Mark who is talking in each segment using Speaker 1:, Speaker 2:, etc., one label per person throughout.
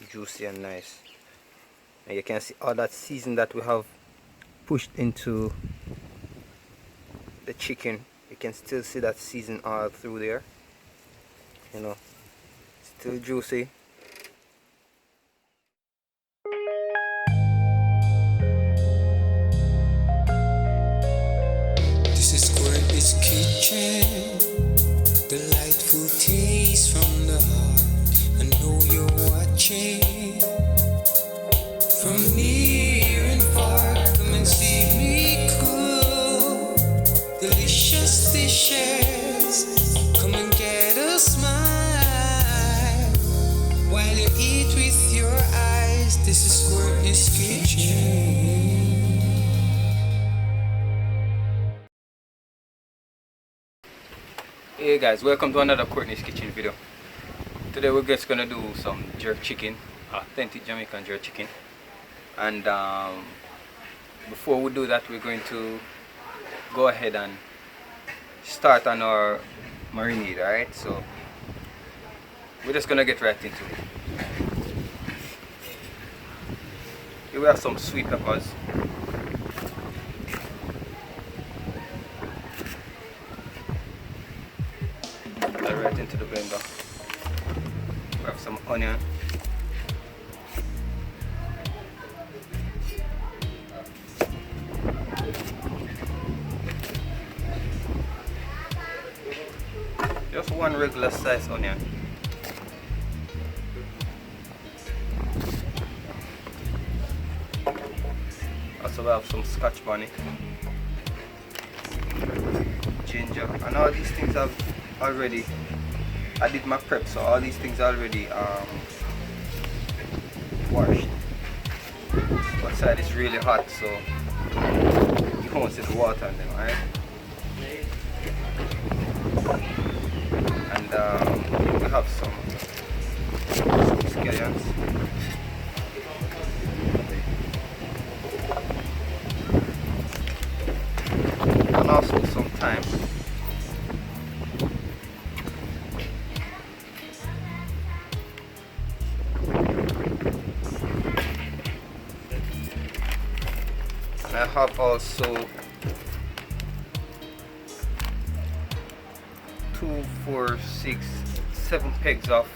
Speaker 1: juicy and nice. And you can see all that season that we have pushed into the chicken. You can still see that season all through there, you know, still juicy.
Speaker 2: This is Courtney's kitchen, delightful taste from the heart. I know you're watching from near and far. Come and see me cook delicious dishes. Come and get a smile while you eat with your eyes. This is Courtney's kitchen.
Speaker 1: Hey guys, welcome to another Courtney's Kitchen video. Today we're just gonna do some jerk chicken, authentic Jamaican jerk chicken. And before we do that, we're going to go ahead and start on our marinade, alright? So we're just gonna get right into it. Here we have some sweet peppers. Right into the blender. We have some onion. Just one regular size onion. Also we have some scotch bonnet, ginger, and all these things have already, I did my prep, so all these things are already washed. Outside it's really hot, so you won't see the water in them, right? And we have some scallions. And also some thyme. I have also 2, 4, 6, 7 pegs of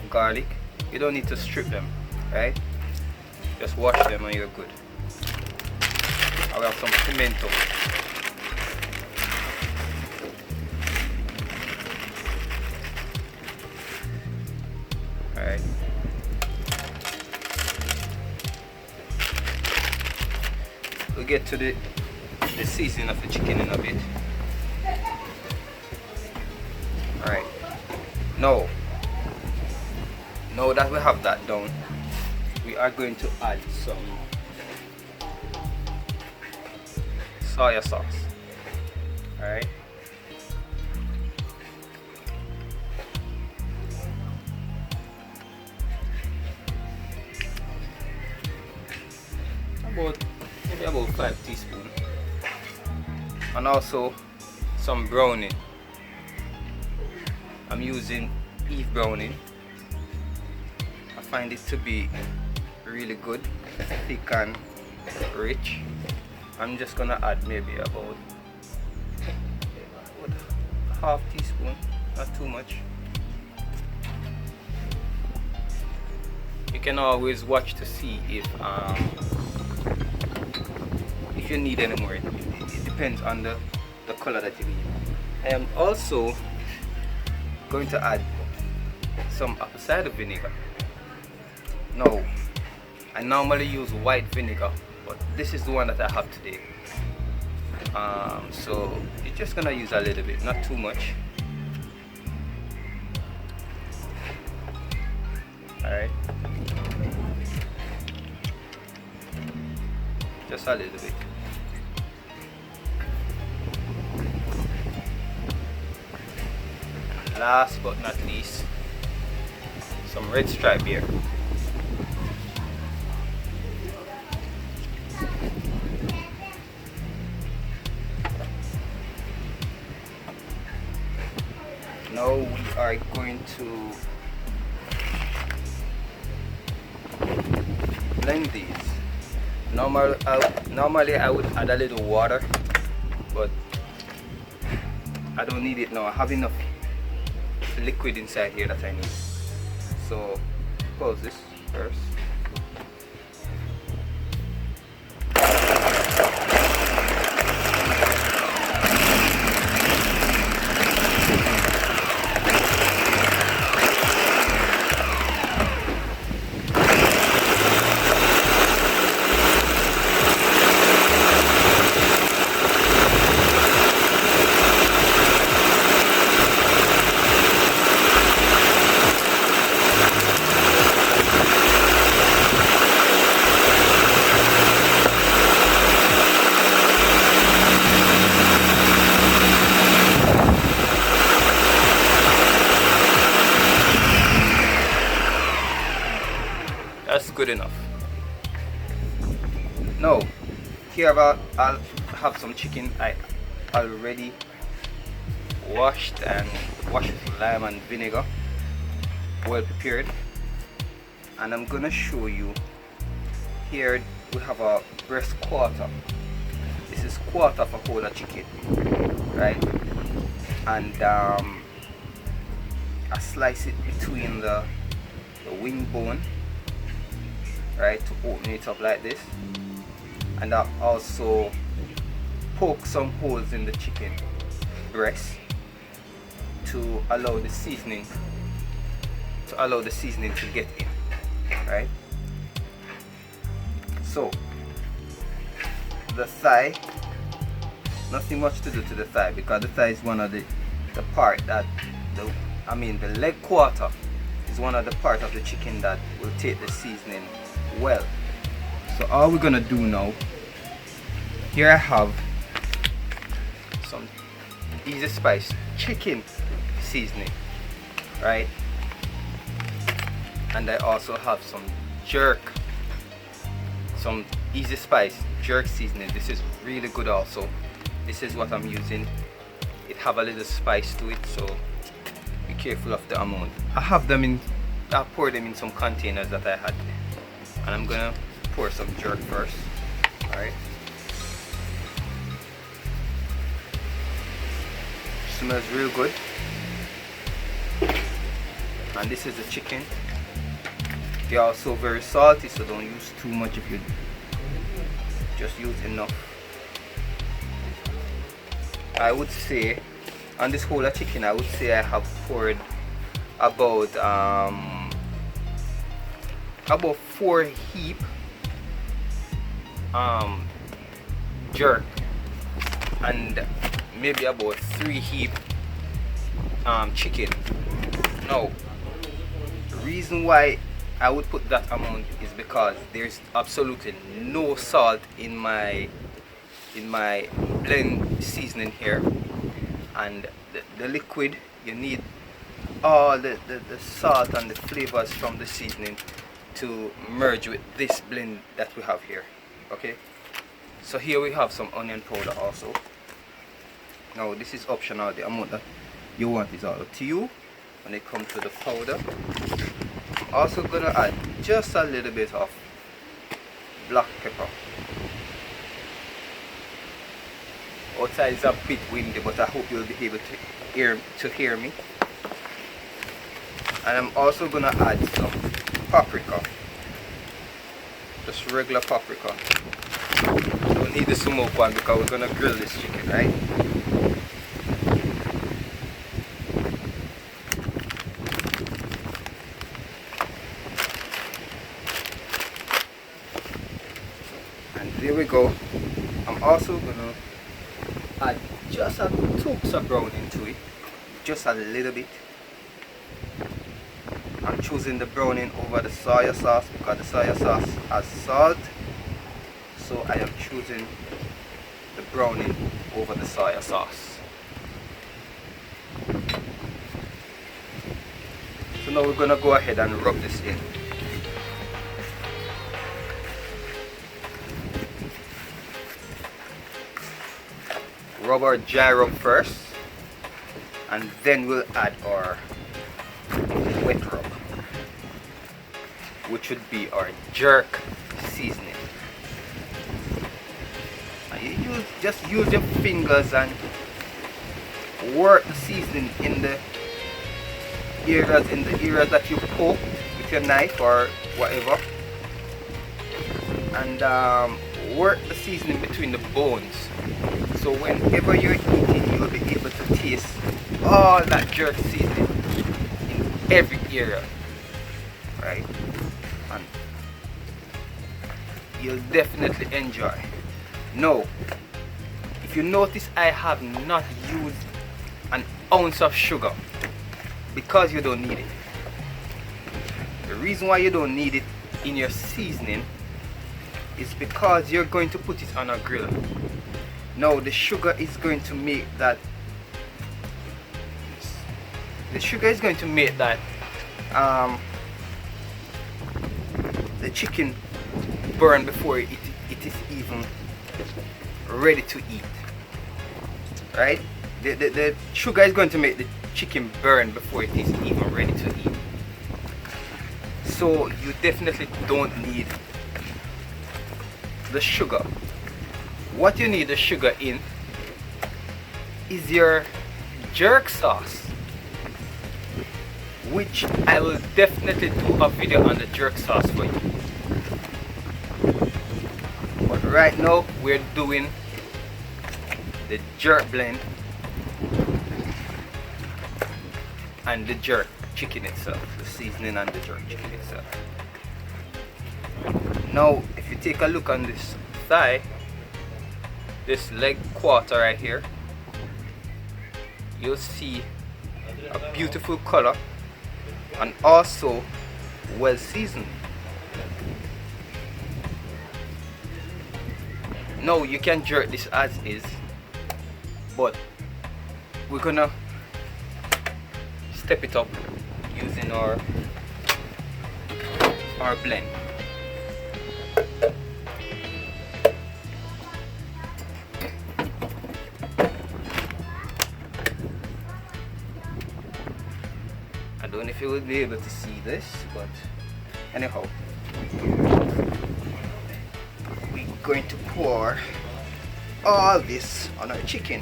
Speaker 1: garlic. You don't need to strip them, right? Just wash them and you're good. I have some pimento. Alright. We'll get to the seasoning of the chicken in a bit. Alright. Now that we have that done, we are going to add some soy sauce. Alright. Maybe about 5 teaspoons. And also some browning. I'm using beef browning. I find it to be really good, thick and rich. I'm just gonna add maybe about half teaspoon, not too much. You can always watch to see if you need any more. It depends on the color that you need. I am also going to add some apple cider vinegar. Now, I normally use white vinegar, but this is the one that I have today. So you're just gonna use a little bit, not too much. Alright. Just a little bit. Last but not least, some red stripe here. Now we are going to blend these. Normally I would add a little water, but I don't need it now. I have enough liquid inside here that I need. So close this first. That's good enough. Now, here I'll have some chicken I already washed with lime and vinegar, well prepared. And I'm gonna show you, here we have a breast quarter. This is quarter of a whole of chicken, right? And I slice it between the wing bone, right, to open it up like this. And I also poke some holes in the chicken breast to allow the seasoning to get in, right? So the thigh, nothing much to do to the thigh, because the thigh is one of the part that the leg quarter is one of the part of the chicken that will take the seasoning well. So all we're gonna do now, here I have some easy spice chicken seasoning, right? And I also have some easy spice jerk seasoning. This is really good also. This is what I'm using. It have a little spice to it, so be careful of the amount. I poured them in some containers that I had, and I'm gonna pour some jerk first. Alright, smells real good. And this is the chicken. They're also very salty, so don't use too much. If you just use enough. I would say on this whole of chicken, I would say I have poured about 4 heap jerk, and maybe about 3 heap chicken. Now, the reason why I would put that amount is because there's absolutely no salt in my blend seasoning here, and the liquid, you need all the salt and the flavors from the seasoning to merge with this blend that we have here. Okay, so here we have some onion powder also. Now this is optional. The amount that you want is all up to you when it comes to the powder. I'm also gonna add just a little bit of black pepper. Outside is a bit windy, but I hope you'll be able to hear me. And I'm also gonna add some paprika, just regular paprika. Don't need the smoke one because we're gonna grill this chicken, right? And there we go. I'm also gonna add just a touch of brown into it, just a little bit. I'm choosing the browning over the soy sauce because the soy sauce has salt, so I am choosing the browning over the soy sauce. So now we're gonna go ahead and rub this in. Rub our gyro first, and then we'll add our wet rub. which would be our jerk seasoning. And you just use your fingers and work the seasoning in the areas that you poke with your knife or whatever, and work the seasoning between the bones, so whenever you're eating you'll be able to taste all that jerk seasoning in every area, right? And you'll definitely enjoy. Now, if you notice, I have not used an ounce of sugar because you don't need it. The reason why you don't need it in your seasoning is because you're going to put it on a grill. Now the sugar is going to make that the chicken burn before it is even ready to eat, right? The sugar is going to make the chicken burn before it is even ready to eat. So you definitely don't need the sugar. What you need the sugar in is your jerk sauce, which I will definitely do a video on the jerk sauce for you. But right now we're doing the jerk blend and the jerk chicken itself, the seasoning and the jerk chicken itself. Now if you take a look on this thigh, this leg quarter right here, you'll see a beautiful color and also well seasoned. Now you can jerk this as is, but we're gonna step it up using our blend. I don't know if you will be able to see this, but anyhow, we're going to pour all this on our chicken.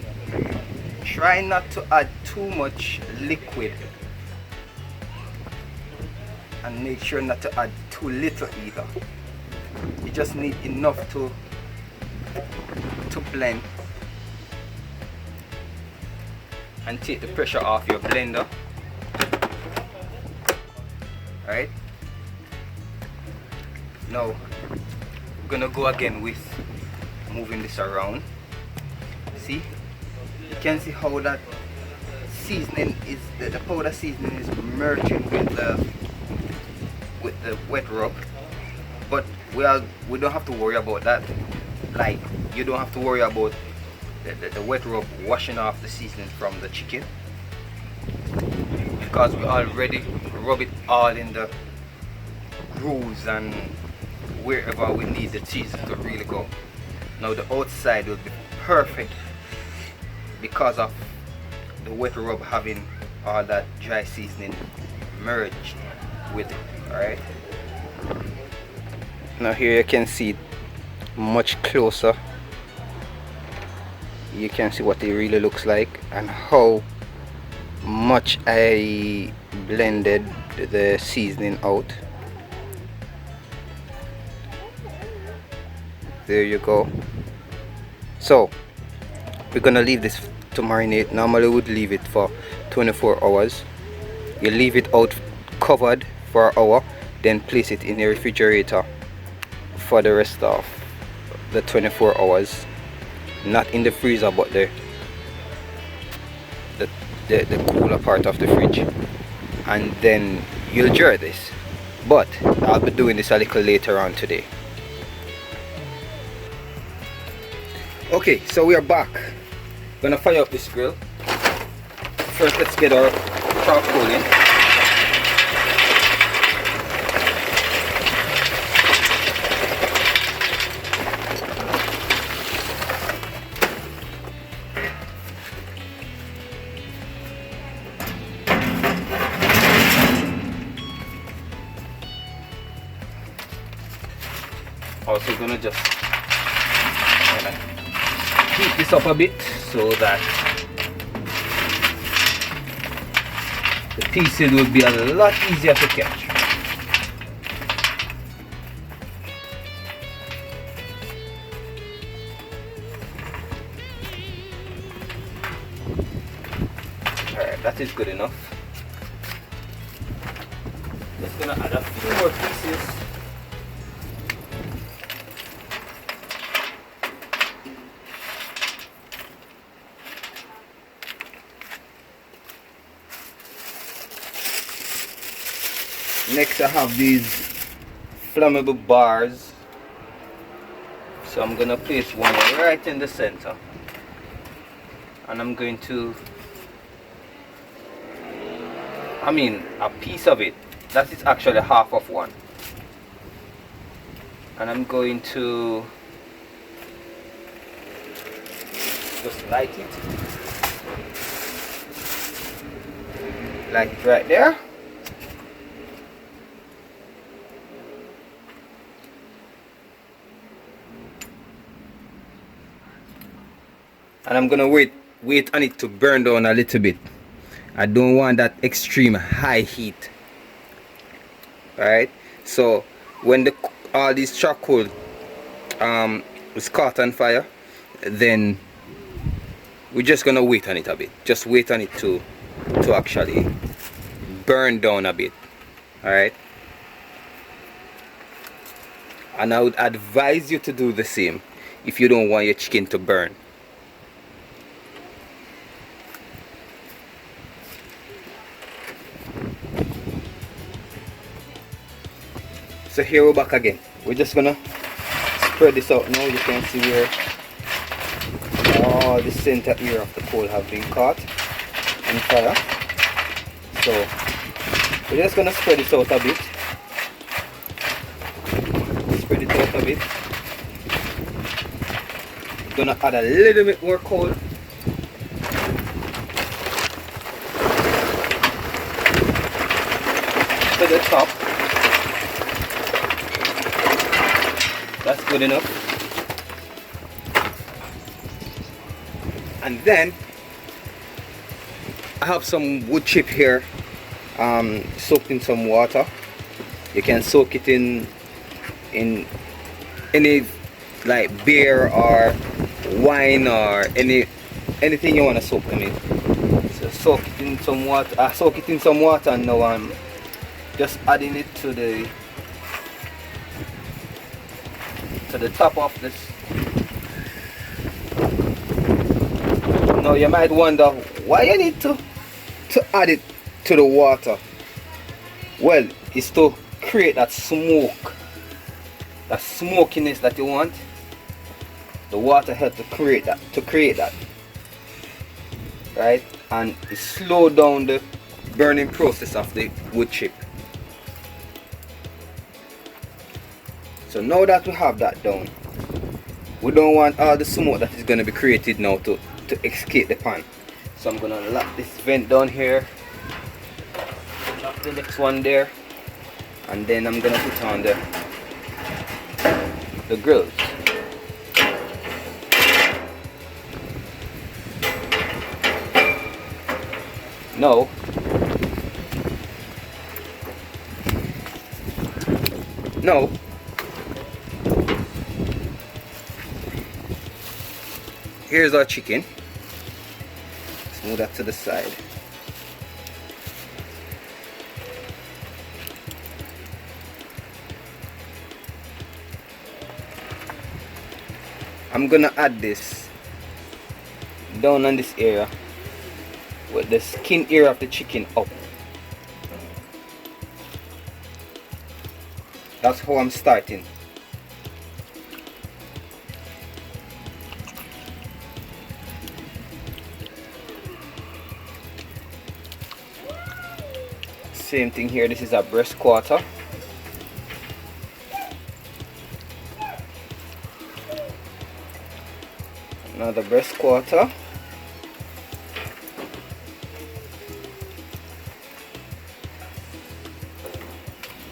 Speaker 1: Try not to add too much liquid and make sure not to add too little either. You just need enough to blend and take the pressure off your blender. Right? Now we're gonna go again with moving this around. See? You can see how that seasoning is, the powder seasoning is merging with the wet rub. But we don't have to worry about that. Like, you don't have to worry about the wet rub washing off the seasoning from the chicken, because we already rub it all in the grooves and wherever we need the cheese to really go. Now the outside will be perfect because of the wet rub having all that dry seasoning merged with it. Alright, now here you can see it much closer. You can see what it really looks like and how much I blended the seasoning out. There you go. So we're gonna leave this to marinate. Normally we would leave it for 24 hours. You leave it out covered for an hour, then place it in the refrigerator for the rest of the 24 hours. Not in the freezer, but the cooler part of the fridge, and then you'll jar this. But I'll be doing this a little later on today. Okay, so we are back. Gonna fire up this grill. First, let's get our charcoal in. Also gonna just heat this up a bit so that the pieces will be a lot easier to catch. Alright, that is good enough. Just gonna add a few more pieces. Next I have these flammable bars, so I'm gonna place one right in the center, and I'm going to, a piece of it, that is actually half of one, and I'm going to just light it, like right there. And I'm gonna wait on it to burn down a little bit. I don't want that extreme high heat. Alright, so when all this charcoal is caught on fire, then we're just gonna wait on it a bit. Just wait on it to actually burn down a bit. Alright, and I would advise you to do the same if you don't want your chicken to burn. So here we're back again. We're just gonna spread this out now. You can see where all the center area of the coal have been caught on fire. So we're just gonna spread this out a bit. Spread it out a bit. Gonna add a little bit more coal. To the top. That's good enough. And then I have some wood chip here, soaked in some water. You can soak it in any like beer or wine or anything you want to soak them in. So soak it in some water. Soak it in some water, and now I'm just adding it to the top of this. Now you might wonder why you need to add it to the water. Well, it's to create that smoke, that smokiness that you want. The water helps to create that, right? And it slow down the burning process of the wood chip. So now that we have that down, we don't want all the smoke that is going to be created now to escape the pan. So I'm going to lock this vent down here, lock the next one there, and then I'm going to put on the grills. No. No. Here's our chicken. Let's move that to the side. I'm gonna add this down on this area with the skin area of the chicken up. That's how I'm starting. Same thing here, this is a breast quarter. Another breast quarter.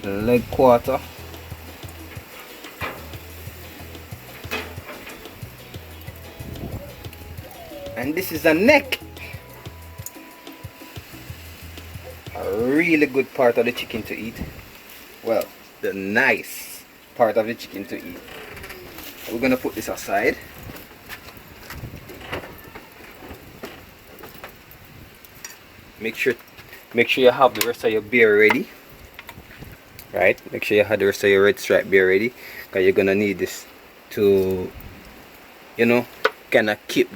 Speaker 1: Leg quarter. And this is the neck. A really good part of the chicken to eat. Well, the nice part of the chicken to eat. We're gonna put this aside. Make sure you have the rest of your beer ready. Right? Make sure you have the rest of your red stripe beer ready, because you're gonna need this to, you know, kind of keep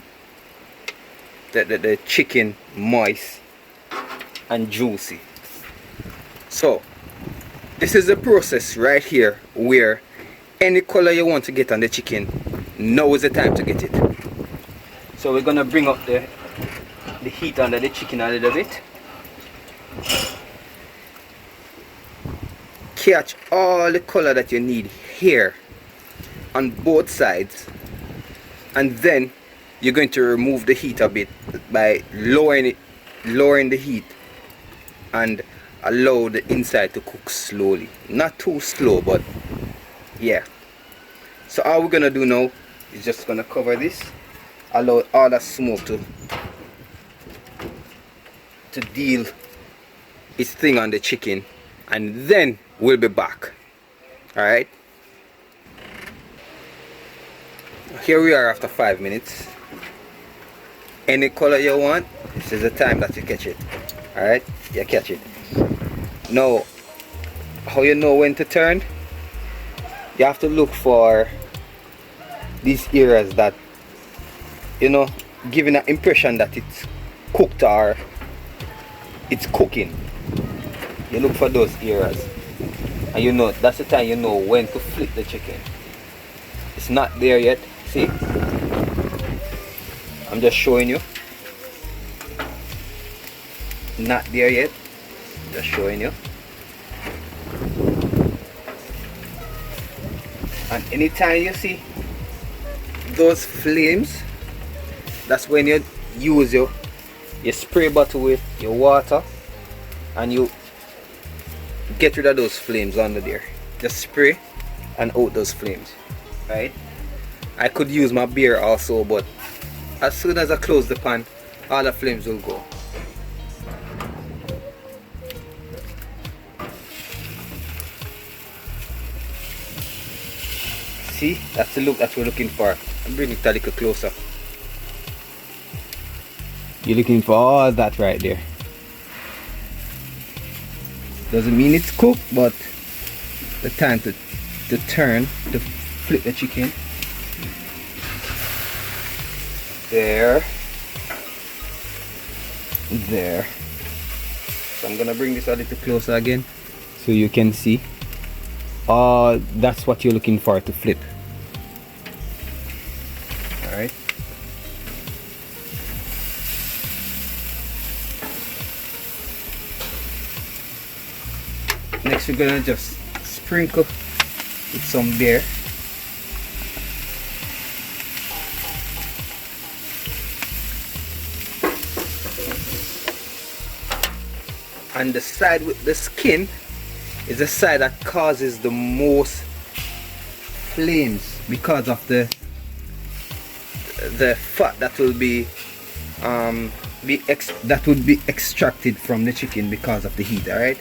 Speaker 1: the chicken moist and juicy. So this is the process right here, where any color you want to get on the chicken, now is the time to get it. So we're gonna bring up the heat under the chicken a little bit. Catch all the color that you need here on both sides, and then you're going to remove the heat a bit by lowering the heat, and allow the inside to cook slowly, not too slow, but yeah. So all we're gonna do now is just gonna cover this, allow all that smoke to deal its thing on the chicken, and then we'll be back. Alright, here we are after 5 minutes. Any color you want, this is the time that you catch it. Alright, you catch it. Now, how you know when to turn? You have to look for these areas that, you know, giving an impression that it's cooked or it's cooking. You look for those areas, and you know that's the time you know when to flip the chicken. It's not there yet. See, I'm just showing you. Not there yet. Just showing you. And anytime you see those flames, that's when you use your spray bottle with your water, and you get rid of those flames under there. Just spray and out those flames. Right? I could use my beer also, but as soon as I close the pan, all the flames will go. See, that's the look that we're looking for. I'll bring it a little closer. You're looking for all that right there. Doesn't mean it's cooked, but the time to turn, to flip the chicken. There. There. So I'm gonna bring this a little closer again, so you can see. That's what you're looking for to flip. Alright. Next we're gonna just sprinkle with some beer. And the side with the skin is the side that causes the most flames, because of the fat that will be extracted from the chicken because of the heat. All right,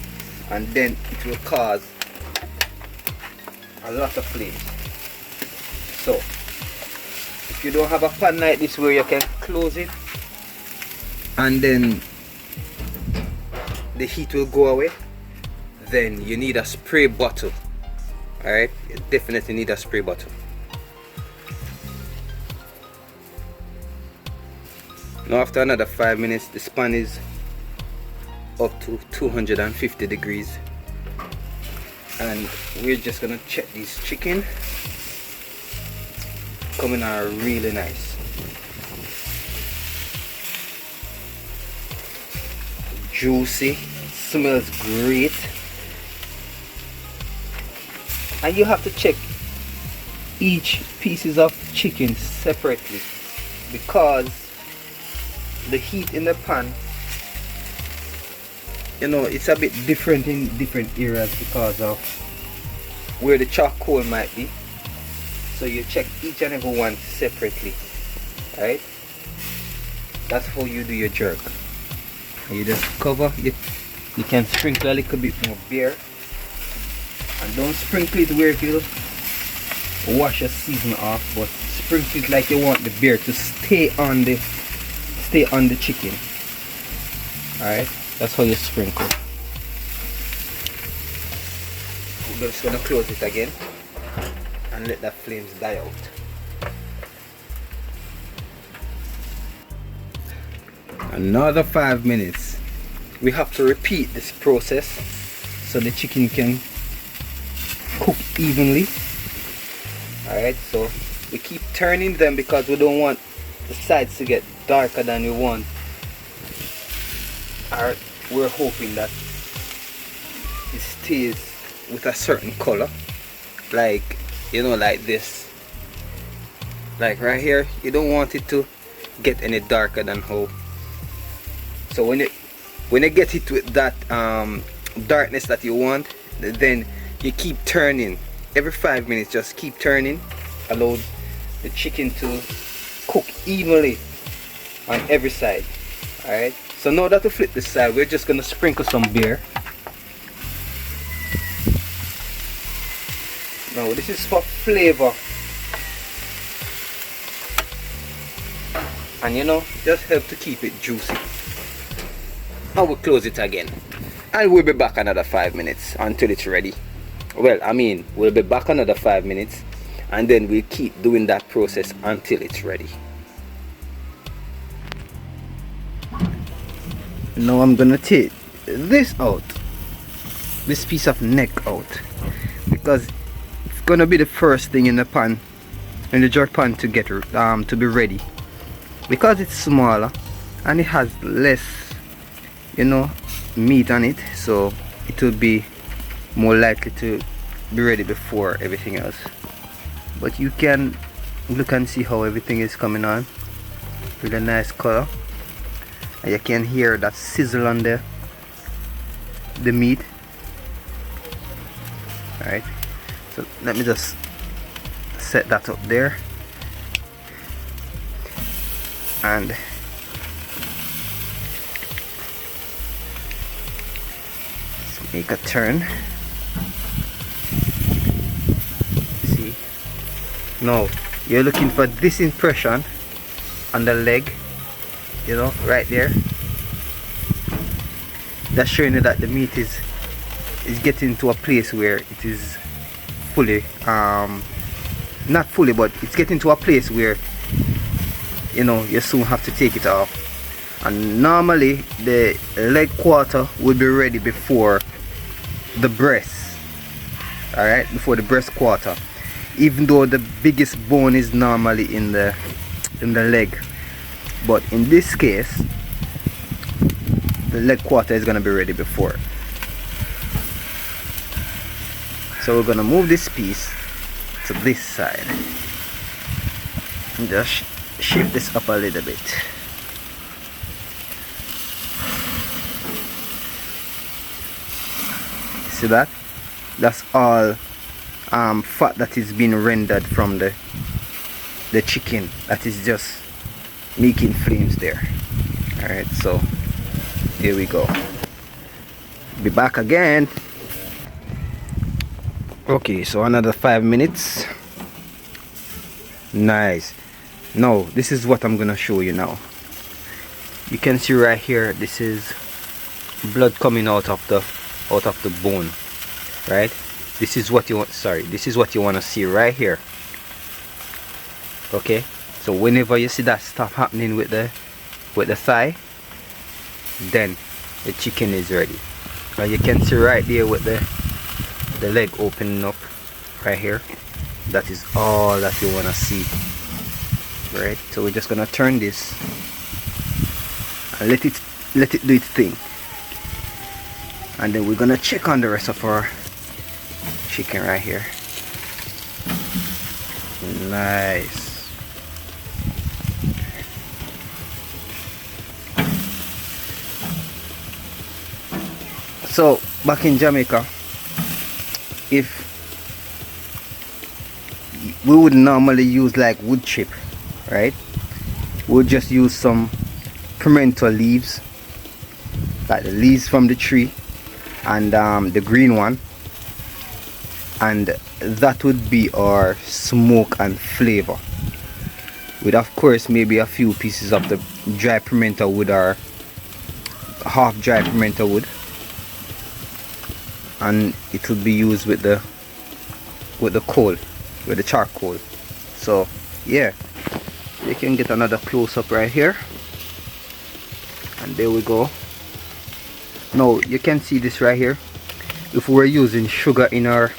Speaker 1: and then it will cause a lot of flames. So if you don't have a pan like this where you can close it and then the heat will go away, then you need a spray bottle. Alright, you definitely need a spray bottle. Now after another 5 minutes, the pan is up to 250 degrees, and we're just gonna check this chicken. Coming out really nice. Juicy, smells great. And you have to check each pieces of chicken separately, because the heat in the pan, you know, it's a bit different in different areas because of where the charcoal might be. So you check each and every one separately, right? That's how you do your jerk. You just cover it. You can sprinkle a little bit more beer, and don't sprinkle it where it will wash your season off, but sprinkle it like you want the beer to stay on the chicken. Alright, that's how you sprinkle. We're just gonna close it again and let the flames die out. Another 5 minutes. We have to repeat this process so the chicken can cook evenly. Alright, so we keep turning them because we don't want the sides to get darker than we want. Alright, we're hoping that it stays with a certain color, like, you know, like this, like right here. You don't want it to get any darker than how. So when you get it with that darkness that you want, then you keep turning every 5 minutes. Just keep turning, allow the chicken to cook evenly on every side. Alright, so now that we flip this side, we're just gonna sprinkle some beer. Now this is for flavor, and you know, just help to keep it juicy. And we'll close it again, and we'll be back another 5 minutes until it's ready. Well, I mean, we'll be back another 5 minutes, and then we'll keep doing that process until it's ready. Now I'm gonna take this out, this piece of neck out, because it's gonna be the first thing in the pan, in the jerk pan, to get to be ready, because it's smaller and it has less, you know, meat on it, so it will be more likely to be ready before everything else. But you can look and see how everything is coming on with a nice color, and you can hear that sizzle on the meat. Alright, so let me just set that up there, and let's make a turn. See, now you're looking for this impression on the leg, you know, right there. That's showing you that the meat is getting to a place where it is fully, not fully, but it's getting to a place where, you know, you soon have to take it off. And normally the leg quarter will be ready before the breast. Alright, before the breast quarter, even though the biggest bone is normally in the leg. But in this case, the leg quarter is going to be ready before. So we're going to move this piece to this side and just shift this up a little bit. See that? That's all fat that is being rendered from the chicken, that is just making flames there. Alright, so here we go. Be back again. Okay, so another 5 minutes. Nice. Now this is what I'm gonna show you now. You can see right here, this is blood coming out of the bone, right? This is what you want, sorry, this is what you want to see right here. Okay, so whenever you see that stuff happening with the thigh, then the chicken is ready. Now you can see right there with the leg opening up right here. That is all that you want to see, right? So we're just gonna turn this and let it do its thing, and then we're gonna check on the rest of our chicken right here. Nice. So back in Jamaica, if we would normally use like wood chip, right? We'll just use some pimento leaves, like the leaves from the tree, and the green one, and that would be our smoke and flavor, with of course maybe a few pieces of the dry pimento wood or half dry pimento wood, and it would be used with the coal, with the charcoal. So yeah, you can get another close-up right here, and there we go. Now you can see this right here. If we're using sugar in our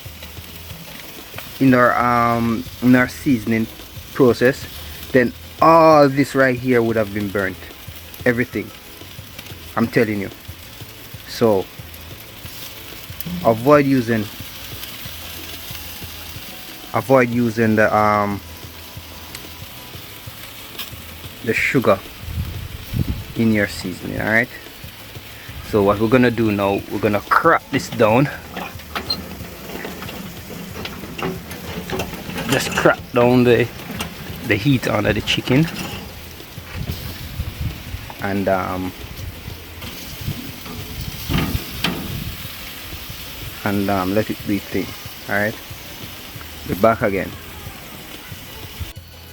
Speaker 1: seasoning process, then all this right here would have been burnt, everything, I'm telling you. So avoid using the sugar in your seasoning. All right, so what we're gonna do now, we're gonna crack this down. Just crack down the heat under the chicken, and let it be thin. All right, we're back again.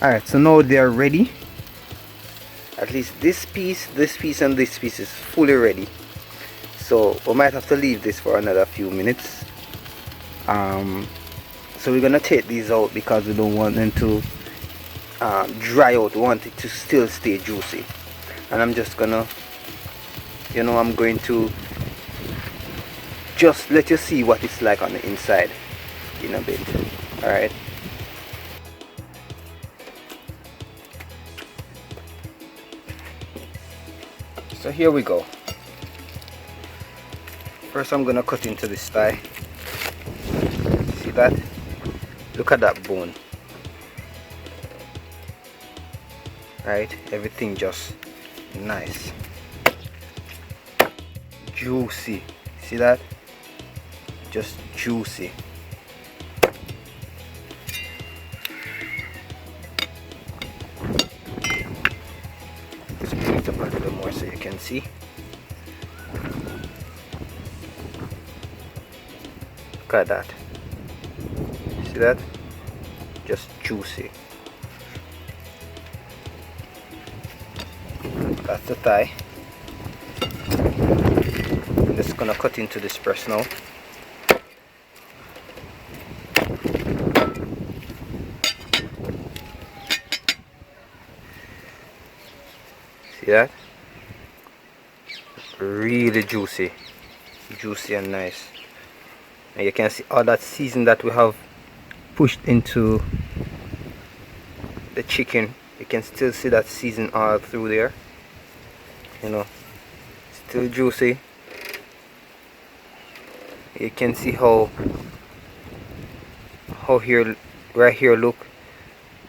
Speaker 1: All right, so now they're ready. At least this piece, and this piece is fully ready. So we might have to leave this for another few minutes. So we're gonna take these out because we don't want them to dry out. We want it to still stay juicy. And I'm just gonna, I'm going to just let you see what it's like on the inside in a bit. All right. So here we go. First I'm gonna cut into this thigh. See that? Look at that bone. Right? Everything just nice. Juicy. See that? Just juicy. Just bring it up a little more so you can see. Look at that. See that? Just juicy. That's the thigh. I'm just gonna cut into this breast now. See that? Really juicy and nice. And you can see all that season that we have pushed into the chicken. You can still see that season all through there. Still juicy. You can see how here, right here, look,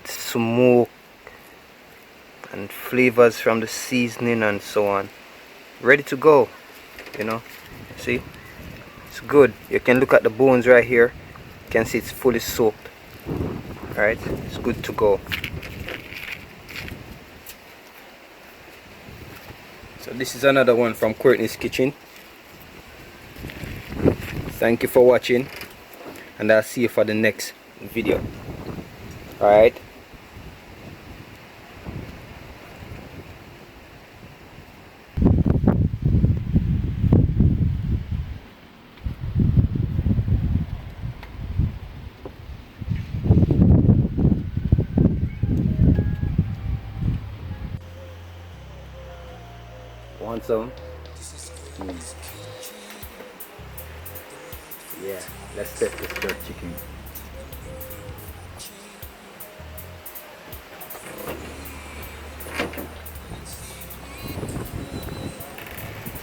Speaker 1: smoke and flavors from the seasoning and so on, ready to go. See, it's good. You can look at the bones right here. You can see it's fully soaked. All right, it's good to go. So this is another one from Courtney's Kitchen. Thank you for watching, and I'll see you for the next video. All right. Want some? Yeah, let's test this jerk chicken.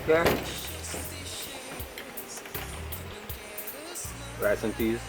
Speaker 1: Okay. Rice and peas.